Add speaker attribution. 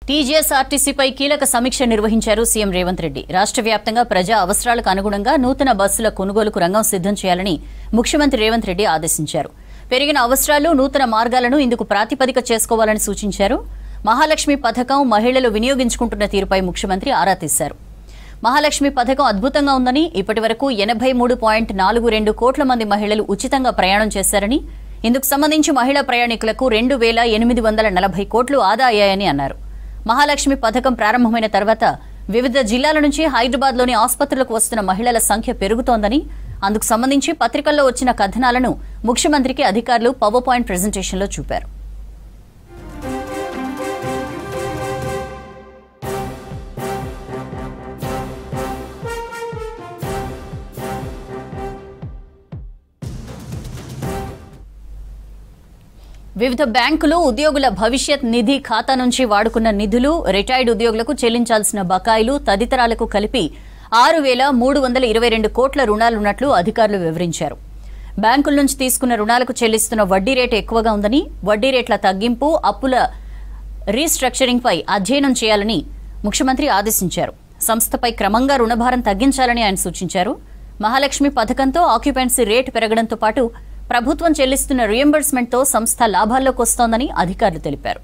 Speaker 1: టీజీఎస్ఆర్టీసీపై కీలక సమీక్ష నిర్వహించారు సీఎం రేవంత్ రెడ్డి. రాష్ట్ర వ్యాప్తంగా ప్రజా అవసరాలకు అనుగుణంగా నూతన బస్సుల కొనుగోలుకు రంగం సిద్ధం చేయాలని ముఖ్యమంత్రి రేవంత్ రెడ్డి ఆదేశించారు. పెరిగిన అవసరాలు, నూతన మార్గాలను ఇందుకు ప్రాతిపదిక చేసుకోవాలని సూచించారు. మహాలక్ష్మి పథకం మహిళలు వినియోగించుకుంటున్న తీరుపై ముఖ్యమంత్రి ఆరా తీశారు. మహాలక్ష్మి పథకం అద్భుతంగా ఉందని, ఇప్పటివరకు 83.42 కోట్ల మంది మహిళలు ఉచితంగా ప్రయాణం చేశారని, ఇందుకు సంబంధించి మహిళా ప్రయాణికులకు 2,840 కోట్లు ఆదా అయ్యాయని అన్నారు. మహాలక్ష్మి పథకం ప్రారంభమైన తర్వాత వివిధ జిల్లాల నుంచి హైదరాబాద్లోని ఆసుపత్రులకు వస్తున్న మహిళల సంఖ్య పెరుగుతోందని, అందుకు సంబంధించి పత్రికల్లో వచ్చిన కథనాలను ముఖ్యమంత్రికి అధికారులు పవర్ పాయింట్ ప్రెజెంటేషన్లో చూపారు. వివిధ బ్యాంకులు ఉద్యోగుల భవిష్యత్ నిధి ఖాతా నుంచి వాడుకున్న నిధులు, రిటైర్డ్ ఉద్యోగులకు చెల్లించాల్సిన బకాయిలు తదితరాలకు కలిపి 6,322 కోట్ల రుణాలున్నట్లు అధికారులు వివరించారు. బ్యాంకుల నుంచి తీసుకున్న రుణాలకు చెల్లిస్తున్న వడ్డీ రేటు ఎక్కువగా ఉందని, వడ్డీ రేట్ల తగ్గింపు, అప్పుల రీస్ట్రక్చరింగ్పై అధ్యయనం చేయాలని ముఖ్యమంత్రి ఆదేశించారు. సంస్థపై క్రమంగా రుణభారం తగ్గించాలని ఆయన సూచించారు. మహాలక్ష్మి పథకంతో ఆక్యుపెన్సీ రేటు పెరగడంతో పాటు ప్రభుత్వం చెల్లిస్తున్న రియంబర్స్మెంట్తో సంస్థ లాభాల్లోకి వస్తోందని అధికారులు తెలిపారు.